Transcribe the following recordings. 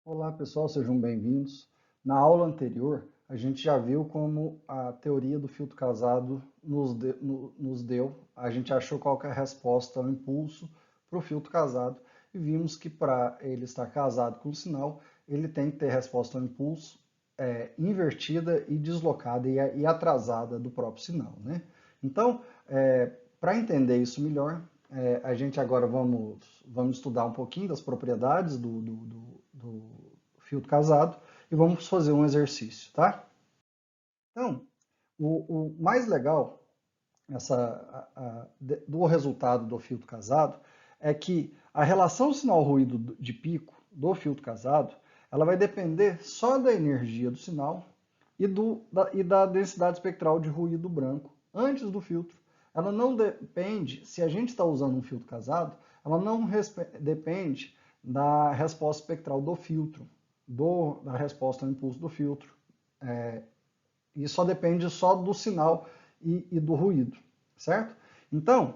Olá pessoal, sejam bem-vindos. Na aula anterior, a gente já viu como a teoria do filtro casado nos deu, a gente achou qual que é a resposta ao impulso para o filtro casado e vimos que para ele estar casado com o sinal, ele tem que ter resposta ao impulso invertida e deslocada e atrasada do próprio sinal, né? Então, para entender isso melhor, a gente agora vamos estudar um pouquinho das propriedades do filtro casado e vamos fazer um exercício, tá? Então, o mais legal do resultado do filtro casado é que a relação sinal-ruído de pico do filtro casado, ela vai depender só da energia do sinal e da densidade espectral de ruído branco antes do filtro. Ela não depende, se a gente está usando um filtro casado, ela não depende da resposta espectral do filtro, da resposta ao impulso do filtro. E só depende só do sinal e do ruído, certo? Então,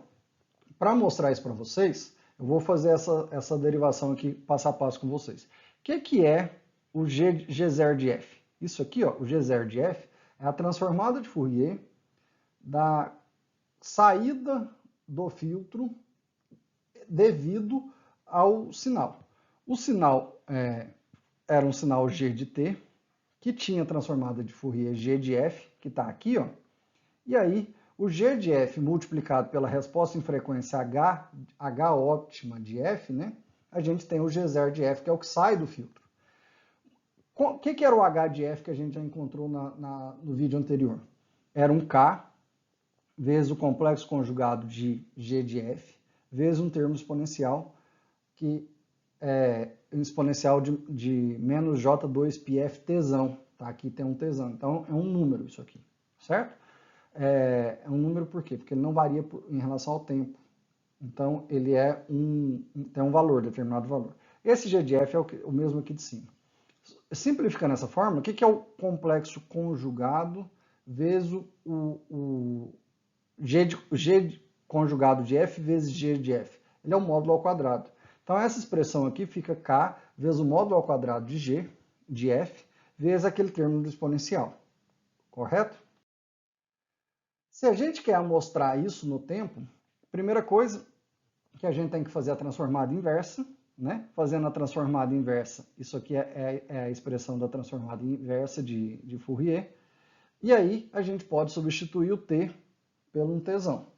para mostrar isso para vocês, eu vou fazer essa derivação aqui passo a passo com vocês. O que é o G0 de F? Isso aqui, ó, o G0 de F, é a transformada de Fourier da saída do filtro devido ao sinal. O sinal era um sinal G de T, que tinha transformada de Fourier G de F, que está aqui, ó. E aí, o G de F multiplicado pela resposta em frequência H óptima de F, né? A gente tem o G0 de F, que é o que sai do filtro. O que era o H de F que a gente já encontrou no vídeo anterior? Era um K vezes o complexo conjugado de G de F, vezes um termo exponencial, que é um exponencial de menos J2πf tesão. Tá? Aqui tem um tesão, então é um número isso aqui, certo? É um número por quê? Porque ele não varia em relação ao tempo. Então, ele tem um valor, determinado valor. Esse G de F é o mesmo aqui de cima. Simplificando essa forma, o que é o complexo conjugado vezes o G conjugado de F vezes G de F? Ele é o módulo ao quadrado. Então, essa expressão aqui fica K vezes o módulo ao quadrado de G, de F, vezes aquele termo do exponencial. Correto? Se a gente quer mostrar isso no tempo, primeira coisa que a gente tem que fazer a transformada inversa, né? Fazendo a transformada inversa, isso aqui é a expressão da transformada inversa de Fourier. E aí a gente pode substituir o t pelo um tzão.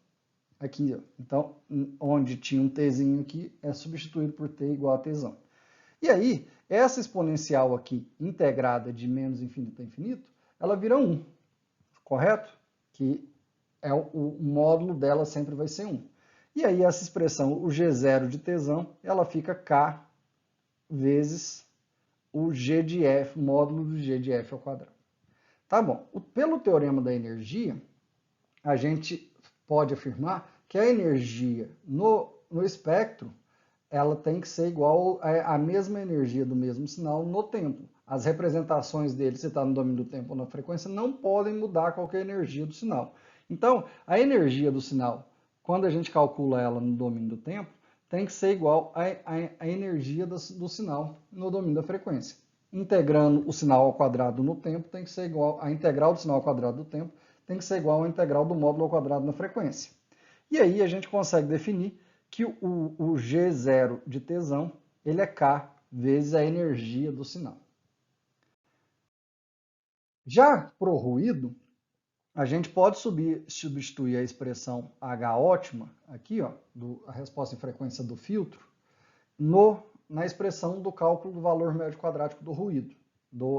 Aqui, ó. Então, onde tinha um tzinho aqui, é substituído por t igual a tzão. E aí, essa exponencial aqui, integrada de menos infinito a infinito, ela vira 1, correto? Que o módulo dela sempre vai ser 1. E aí essa expressão, o G0 de tesão, ela fica K vezes o G de F, módulo do G de F ao quadrado. Tá bom. Pelo teorema da energia, a gente pode afirmar que a energia no espectro, ela tem que ser igual à mesma energia do mesmo sinal no tempo. As representações dele, se está no domínio do tempo ou na frequência, não podem mudar qualquer energia do sinal. Então, a energia do sinal, quando a gente calcula ela no domínio do tempo, tem que ser igual à energia do sinal no domínio da frequência. Integrando o sinal ao quadrado no tempo, tem que ser igual a integral do sinal ao quadrado do tempo, tem que ser igual à integral do módulo ao quadrado na frequência. E aí a gente consegue definir que o G0 de tesão, ele é K vezes a energia do sinal. Já para o ruído, a gente pode substituir a expressão H ótima, aqui, ó, a resposta em frequência do filtro, na expressão do cálculo do valor médio quadrático do ruído,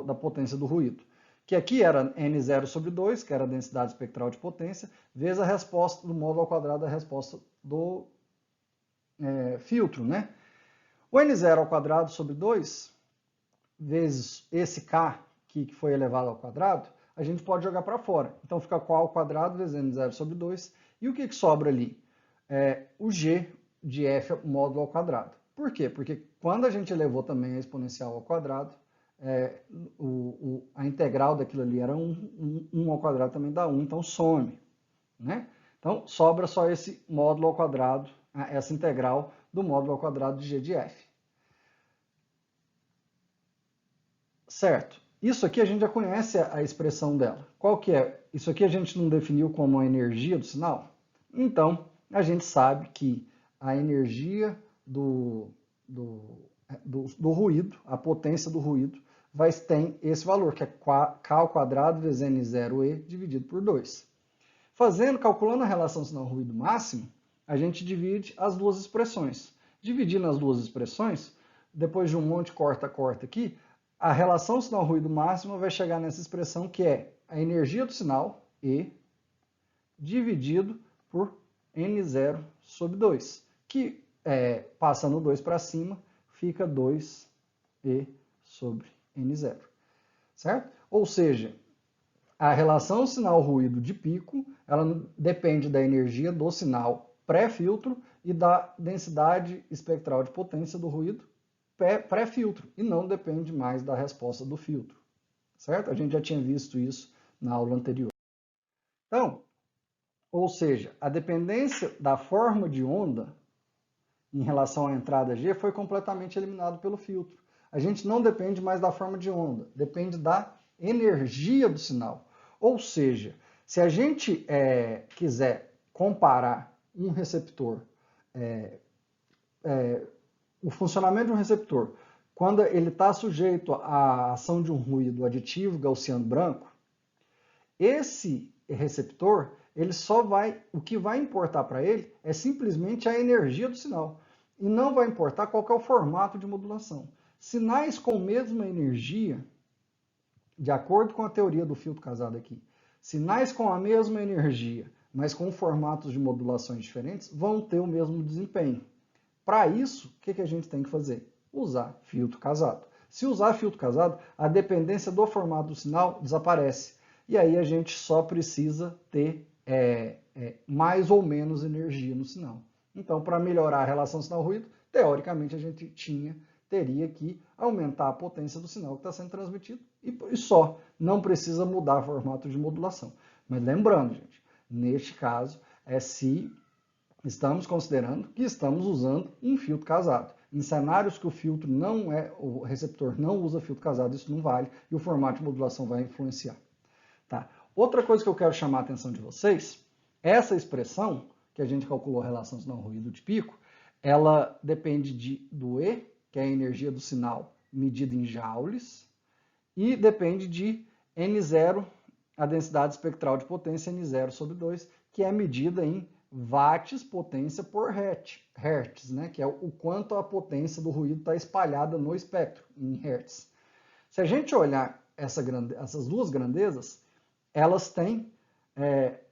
da potência do ruído. Que aqui era N0 sobre 2, que era a densidade espectral de potência, vezes a resposta do módulo ao quadrado da resposta do filtro, né? O N0 ao quadrado sobre 2, vezes esse K que foi elevado ao quadrado, a gente pode jogar para fora. Então fica K ao quadrado vezes N0 sobre 2. E o que sobra ali? O G de F módulo ao quadrado. Por quê? Porque quando a gente elevou também a exponencial ao quadrado, a integral daquilo ali era 1, 1 ao quadrado também dá 1, então some. Né? Então sobra só esse módulo ao quadrado, essa integral do módulo ao quadrado de G de F. Certo. Isso aqui a gente já conhece a expressão dela. Qual que é? Isso aqui a gente não definiu como a energia do sinal? Então, a gente sabe que a energia do ruído, a potência do ruído, tem esse valor, que é K ao quadrado vezes N0E dividido por 2. Calculando a relação sinal-ruído máximo, a gente divide as duas expressões. Dividindo as duas expressões, depois de um monte corta aqui, a relação sinal-ruído máximo vai chegar nessa expressão que é a energia do sinal, E, dividido por N0 sobre 2, que passando 2 para cima, fica 2E sobre N0, certo? Ou seja, a relação sinal-ruído de pico, ela depende da energia do sinal pré-filtro e da densidade espectral de potência do ruído pré-filtro, e não depende mais da resposta do filtro, certo? A gente já tinha visto isso na aula anterior. Então, ou seja, a dependência da forma de onda em relação à entrada G foi completamente eliminado pelo filtro. A gente não depende mais da forma de onda, depende da energia do sinal. Ou seja, se a gente quiser comparar um receptor, o funcionamento de um receptor, quando ele está sujeito à ação de um ruído aditivo gaussiano branco, esse receptor, o que vai importar para ele é simplesmente a energia do sinal. E não vai importar qual que é o formato de modulação. Sinais com mesma energia, de acordo com a teoria do filtro casado aqui, sinais com a mesma energia, mas com formatos de modulações diferentes, vão ter o mesmo desempenho. Para isso, o que a gente tem que fazer? Usar filtro casado. Se usar filtro casado, a dependência do formato do sinal desaparece. E aí a gente só precisa ter mais ou menos energia no sinal. Então, para melhorar a relação sinal-ruído, teoricamente a gente teria que aumentar a potência do sinal que está sendo transmitido e só. Não precisa mudar o formato de modulação. Mas lembrando, gente, neste caso, se estamos considerando que estamos usando um filtro casado. Em cenários que o receptor não usa filtro casado, isso não vale e o formato de modulação vai influenciar. Tá? Outra coisa que eu quero chamar a atenção de vocês, essa expressão, que a gente calculou a relação sinal-ruído de pico, ela depende do E, que é a energia do sinal medida em joules, e depende de N0, a densidade espectral de potência N0 sobre 2, que é medida em watts potência por hertz, né? Que é o quanto a potência do ruído está espalhada no espectro, em hertz. Se a gente olhar essas duas grandezas, elas têm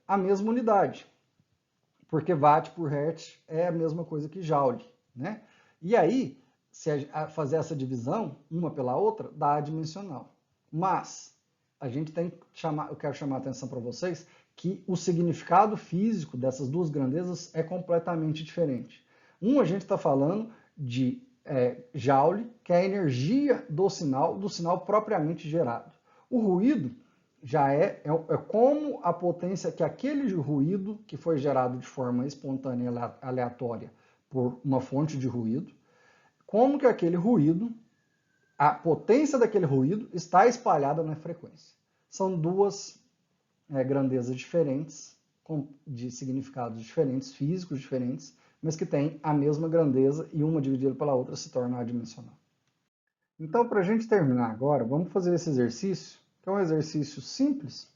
a mesma unidade, porque watt por hertz é a mesma coisa que joule, né? E aí, se fazer essa divisão, uma pela outra, dá a dimensional. Mas, eu quero chamar a atenção para vocês que o significado físico dessas duas grandezas é completamente diferente. A gente está falando de joule, que é a energia do sinal propriamente gerado. O ruído já é como a potência que aquele ruído que foi gerado de forma espontânea e aleatória por uma fonte de ruído, como que aquele ruído, a potência daquele ruído está espalhada na frequência. São duas grandezas diferentes, de significados diferentes, físicos diferentes, mas que têm a mesma grandeza e uma dividida pela outra se torna adimensional. Então, para a gente terminar agora, vamos fazer esse exercício, que é um exercício simples,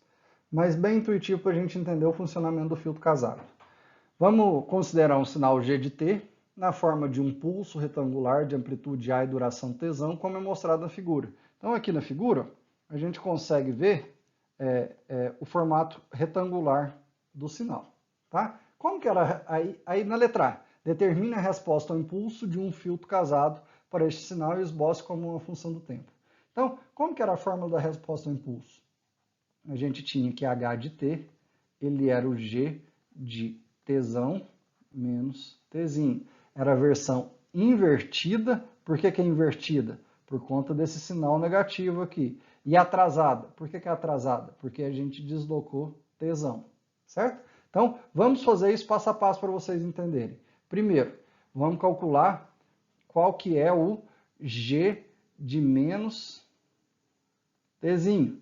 mas bem intuitivo para a gente entender o funcionamento do filtro casado. Vamos considerar um sinal G de T na forma de um pulso retangular de amplitude A e duração Tζ, como é mostrado na figura. Então, aqui na figura, a gente consegue ver o formato retangular do sinal. Tá? Como que era aí na letra A? Determine a resposta ao impulso de um filtro casado para este sinal e esboce como uma função do tempo. Então, como que era a fórmula da resposta ao impulso? A gente tinha que H de T, ele era o G de Tζ menos Tzinho. Era a versão invertida. Por que é invertida? Por conta desse sinal negativo aqui. E atrasada. Por que é atrasada? Porque a gente deslocou Tζ. Certo? Então, vamos fazer isso passo a passo para vocês entenderem. Primeiro, vamos calcular qual que é o G de menos Tzinho.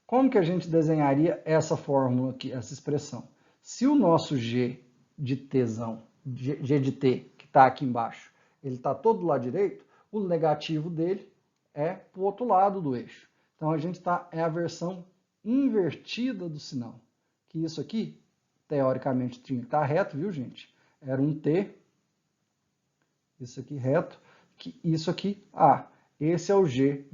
Como que a gente desenharia essa fórmula aqui, essa expressão? Se o nosso G de Tzão, G de T, que está aqui embaixo, ele está todo do lado direito, o negativo dele é para o outro lado do eixo. Então a gente é a versão invertida do sinal. Que isso aqui, teoricamente, tinha que estar reto, viu, gente? Era um T, isso aqui reto, isso aqui A. Esse é o G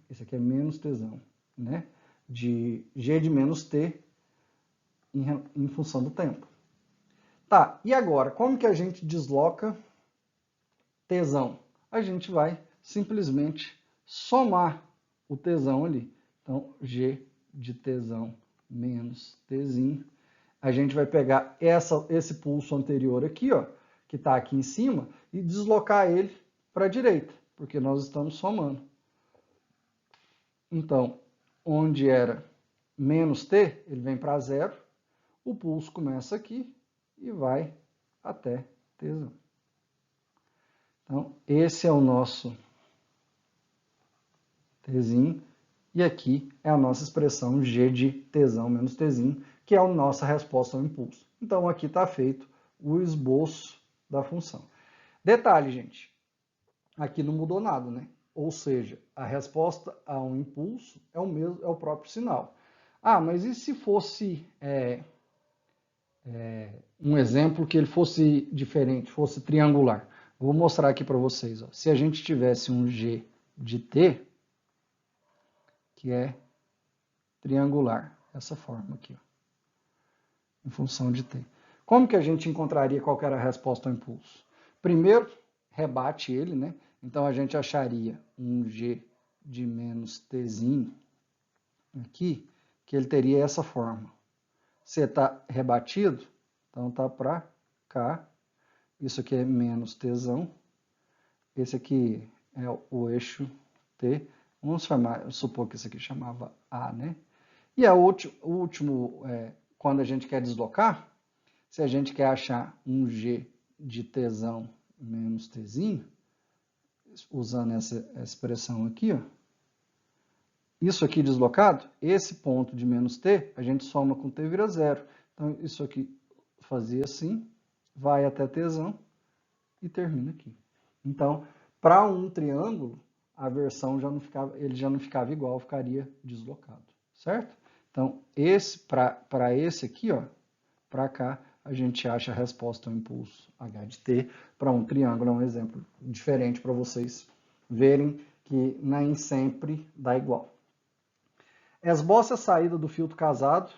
esse aqui é menos Tzão, né? De G de menos T em função do tempo. Tá, e agora, como que a gente desloca Tzão? A gente vai simplesmente somar o Tzão ali. Então, G de Tzão menos Tzinho. A gente vai pegar esse pulso anterior aqui, ó, que está aqui em cima, e deslocar ele para a direita, porque nós estamos somando. Então, onde era menos T, ele vem para zero, o pulso começa aqui e vai até Tzão. Então, esse é o nosso Tzinho, e aqui é a nossa expressão G de Tzão menos Tzinho, que é a nossa resposta ao impulso. Então, aqui está feito o esboço da função. Detalhe, gente, aqui não mudou nada, né? Ou seja, a resposta a um impulso é o mesmo, é o próprio sinal. Ah, mas e se fosse um exemplo que ele fosse diferente, fosse triangular? Vou mostrar aqui para vocês. Ó. Se a gente tivesse um G de T, que é triangular, essa forma aqui, ó, em função de T. Como que a gente encontraria qual era a resposta ao impulso? Primeiro, rebate ele, né? Então, a gente acharia um G de menos Tzinho aqui, que ele teria essa forma. Se está rebatido, então está para cá. Isso aqui é menos Tzão. Esse aqui é o eixo T. Vamos supor que esse aqui chamava A, né? E o último, quando a gente quer deslocar, se a gente quer achar um G de Tzão menos Tzinho, usando essa expressão aqui, ó, isso aqui deslocado, esse ponto de menos T, a gente soma com T vira zero. Então, isso aqui fazia assim, vai até Tzão e termina aqui. Então, para um triângulo, a versão ele já não ficava igual, ficaria deslocado, certo? Então, para esse aqui, ó, para cá, a gente acha a resposta ao impulso H de T. Para um triângulo é um exemplo diferente para vocês verem que nem sempre dá igual. Esboce a saída do filtro casado,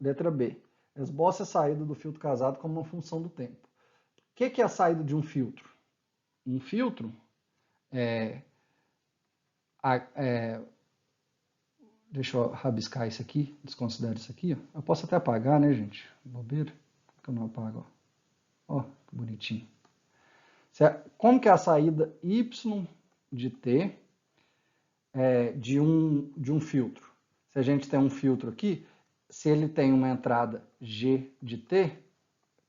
letra B. Esboce a saída do filtro casado como uma função do tempo. O que é a saída de um filtro? Um filtro deixa eu rabiscar isso aqui, desconsidero isso aqui. Ó. Eu posso até apagar, né, gente? Bobeira. Por que eu não apago? Ó, que bonitinho. Como que é a saída Y de T de um filtro? Se a gente tem um filtro aqui, se ele tem uma entrada G de T,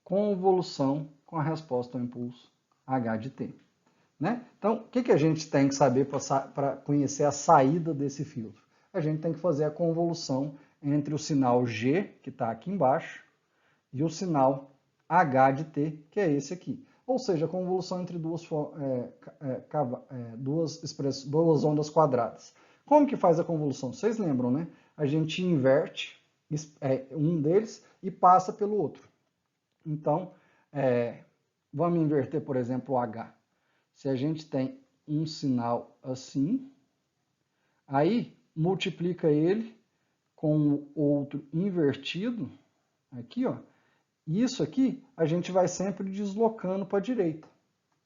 convolução com a resposta ao impulso H de T. Né? Então, o que a gente tem que saber para conhecer a saída desse filtro? A gente tem que fazer a convolução entre o sinal G, que está aqui embaixo, e o sinal H de T, que é esse aqui. Ou seja, a convolução entre duas ondas quadradas. Como que faz a convolução? Vocês lembram, né? A gente inverte um deles e passa pelo outro. Então, vamos inverter, por exemplo, o H. Se a gente tem um sinal assim, aí multiplica ele com o outro invertido, aqui, ó. Isso aqui a gente vai sempre deslocando para a direita,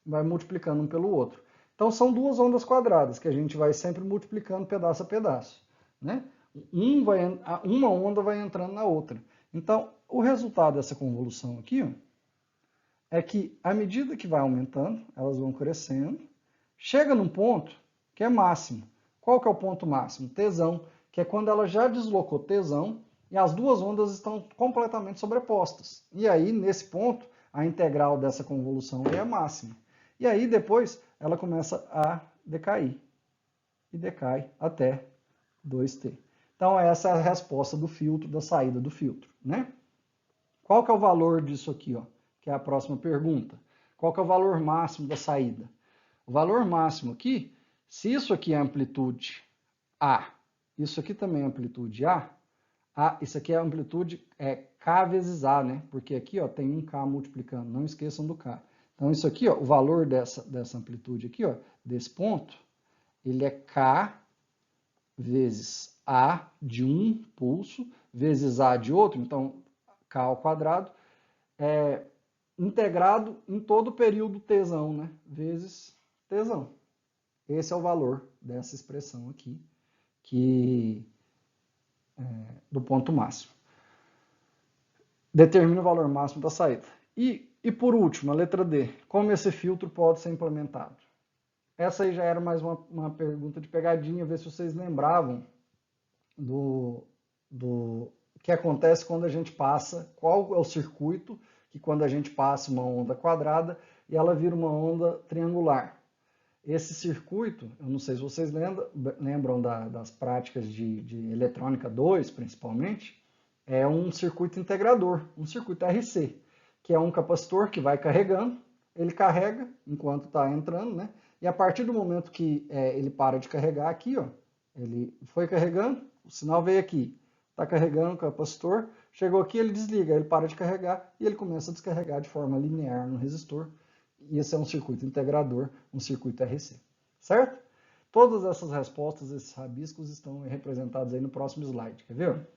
vai multiplicando um pelo outro. Então são duas ondas quadradas que a gente vai sempre multiplicando pedaço a pedaço, né? Uma onda vai entrando na outra. Então o resultado dessa convolução aqui, ó, é que à medida que vai aumentando, elas vão crescendo, chega num ponto que é máximo. Qual que é o ponto máximo? Tzão, que é quando ela já deslocou Tzão e as duas ondas estão completamente sobrepostas. E aí, nesse ponto, a integral dessa convolução é máxima. E aí, depois, ela começa a decair. e decai até 2T. Então, essa é a resposta do filtro, da saída do filtro, né? Qual que é o valor disso aqui, ó? Que é a próxima pergunta. Qual que é o valor máximo da saída? O valor máximo aqui, se isso aqui é amplitude A, isso aqui também é amplitude A, isso aqui é amplitude K vezes A, né? Porque aqui, ó, tem um K multiplicando, não esqueçam do K. Então, isso aqui, ó, o valor dessa amplitude aqui, ó, desse ponto, ele é K vezes A de um pulso, vezes A de outro, então K ao quadrado, integrado em todo o período Tzão, né? Vezes Tzão. Esse é o valor dessa expressão aqui, do ponto máximo. Determina o valor máximo da saída. E por último, a letra D. Como esse filtro pode ser implementado? Essa aí já era mais uma pergunta de pegadinha, ver se vocês lembravam do que acontece quando a gente passa, qual é o circuito que quando a gente passa uma onda quadrada e ela vira uma onda triangular. Esse circuito, eu não sei se vocês lembram das práticas de eletrônica 2, principalmente, é um circuito integrador, um circuito RC, que é um capacitor que vai carregando, ele carrega enquanto está entrando, né? E a partir do momento que ele para de carregar aqui, ó, ele foi carregando, o sinal veio aqui, está carregando o capacitor, chegou aqui, ele desliga, ele para de carregar e ele começa a descarregar de forma linear no resistor. E esse é um circuito integrador, um circuito RC, certo? Todas essas respostas, esses rabiscos estão representados aí no próximo slide, quer ver?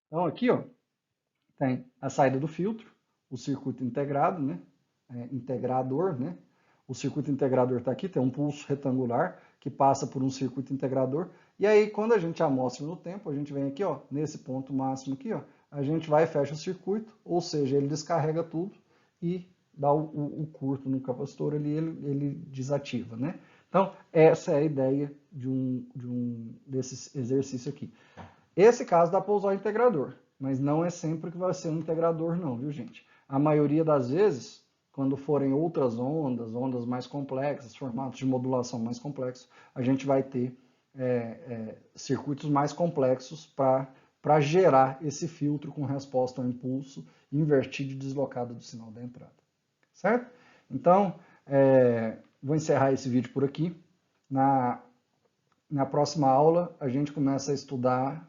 Então aqui, ó, tem a saída do filtro, o circuito integrado, né? Integrador, né? O circuito integrador está aqui, tem um pulso retangular que passa por um circuito integrador. E aí, quando a gente amostra no tempo, a gente vem aqui, ó, nesse ponto máximo aqui, ó, a gente vai e fecha o circuito, ou seja, ele descarrega tudo e dá o curto no capacitor, ele desativa, né? Então, essa é a ideia desse exercício aqui. Esse caso dá para usar o integrador, mas não é sempre que vai ser um integrador não, viu, gente? A maioria das vezes, quando forem outras ondas mais complexas, formatos de modulação mais complexos, a gente vai ter circuitos mais complexos para gerar esse filtro com resposta ao impulso invertido e deslocado do sinal da entrada. Certo? Então, vou encerrar esse vídeo por aqui. Na próxima aula, a gente começa a estudar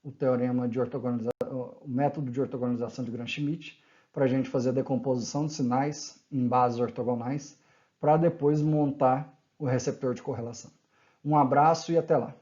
o teorema de ortogonalização, o método de ortogonalização de Gram-Schmidt, para a gente fazer a decomposição de sinais em bases ortogonais, para depois montar o receptor de correlação. Um abraço e até lá!